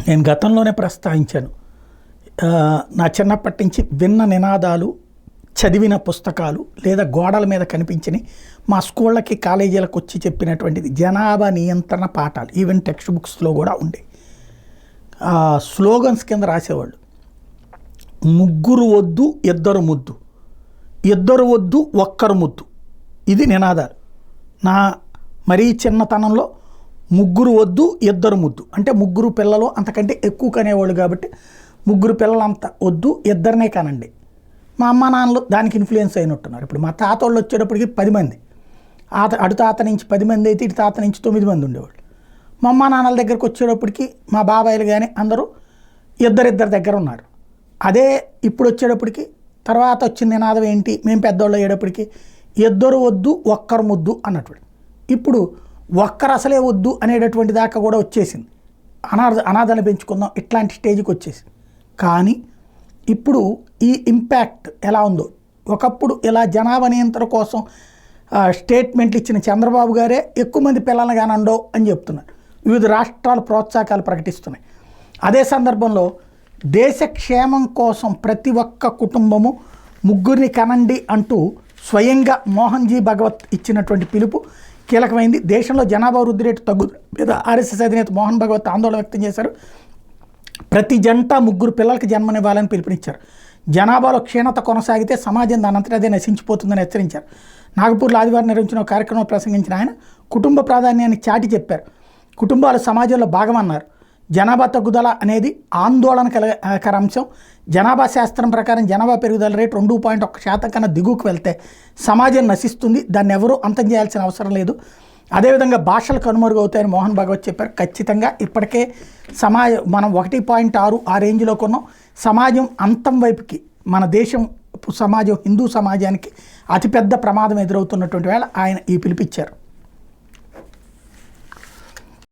నేను గతంలోనే ప్రస్తావించాను. నా చిన్నప్పటి నుంచి విన్న నినాదాలు, చదివిన పుస్తకాలు లేదా గోడల మీద కనిపించినవి, మా స్కూళ్ళకి కాలేజీలకు వచ్చి చెప్పినటువంటిది జనాభా నియంత్రణ పాఠాలు. ఈవెన్ టెక్స్ట్ బుక్స్లో కూడా ఉండే స్లోగన్స్ కింద రాసేవాళ్ళు. ముగ్గురు వద్దు ఇద్దరు ముద్దు, ఇద్దరు వద్దు ఒక్కరు ముద్దు. ఇది నినాదాలు. నా మరీ చిన్నతనంలో ముగ్గురు వద్దు ఇద్దరు ముద్దు అంటే ముగ్గురు పిల్లలు అంతకంటే ఎక్కువ కనేవాళ్ళు కాబట్టి ముగ్గురు పిల్లలు అంత వద్దు, ఇద్దరినే కానండి. మా అమ్మ నాన్నలు దానికి ఇన్ఫ్లుయెన్స్ అయినట్టున్నారు. ఇప్పుడు మా తాత వాళ్ళు వచ్చేటప్పటికి 10 మంది, అటు తాత నుంచి 10 మంది అయితే ఇటు తాత నుంచి 9 మంది ఉండేవాళ్ళు. మా అమ్మ నాన్నల దగ్గరికి వచ్చేటప్పటికి మా బాబాయిలు కానీ అందరూ ఇద్దరిద్దరి దగ్గర ఉన్నారు. అదే ఇప్పుడు వచ్చేటప్పటికి తర్వాత వచ్చిన నినాదం ఏంటి, మేము పెద్దవాళ్ళు అయ్యేటప్పటికి ఇద్దరు వద్దు ఒక్కరు ముద్దు అన్నటువంటి. ఇప్పుడు ఒక్కరు అసలే వద్దు అనేటటువంటి దాకా కూడా వచ్చేసింది. అనాథాన్ని పెంచుకుందాం ఇట్లాంటి స్టేజ్కి వచ్చేసింది. కానీ ఇప్పుడు ఈ ఇంపాక్ట్ ఎలా ఉందో, ఒకప్పుడు ఇలా జనాభా నియంత్రణ కోసం స్టేట్మెంట్లు ఇచ్చిన చంద్రబాబు గారే ఎక్కువ మంది పిల్లల్ని కానండో అని చెప్తున్నారు. వివిధ రాష్ట్రాలు ప్రోత్సాహకాలు ప్రకటిస్తున్నాయి. అదే సందర్భంలో దేశ క్షేమం కోసం ప్రతి ఒక్క కుటుంబము ముగ్గురిని కనండి అంటూ స్వయంగా మోహన్జీ భగవత్ ఇచ్చినటువంటి పిలుపు కీలకమైంది. దేశంలో జనాభా వృద్ధి రేటు తగ్గుతుంది మీద ఆర్ఎస్ఎస్ అధినేత మోహన్ భగవత్ ఆందోళన వ్యక్తం చేశారు. ప్రతి జంట ముగ్గురు పిల్లలకి జన్మనివ్వాలని పిలుపునిచ్చారు. జనాభాలో క్షీణత కొనసాగితే సమాజం దానంతటా అదే నశించిపోతుందని హెచ్చరించారు. నాగపూర్లో ఆదివారం నిర్వహించిన కార్యక్రమంలో ప్రసంగించిన ఆయన కుటుంబ ప్రాధాన్యాన్ని చాటి చెప్పారు. కుటుంబాలు సమాజంలో భాగమన్నారు. జనాభా తగ్గుదల అనేది ఆందోళనకర అంశం. జనాభా శాస్త్రం ప్రకారం జనాభా పెరుగుదల రేటు 2.1% కన్నా దిగువకు వెళ్తే సమాజం నశిస్తుంది. దాన్ని ఎవరూ అంతం చేయాల్సిన అవసరం లేదు. అదేవిధంగా భాషలు కనుమరుగవుతాయని మోహన్ భగవత్ చెప్పారు. ఖచ్చితంగా ఇప్పటికే మనం 1.6 ఆ రేంజ్లో కొన్నాం. సమాజం అంతం వైపుకి మన దేశం సమాజం హిందూ సమాజానికి అతిపెద్ద ప్రమాదం ఎదురవుతున్నటువంటి వేళ ఆయన ఈ పిలిపిచ్చారు.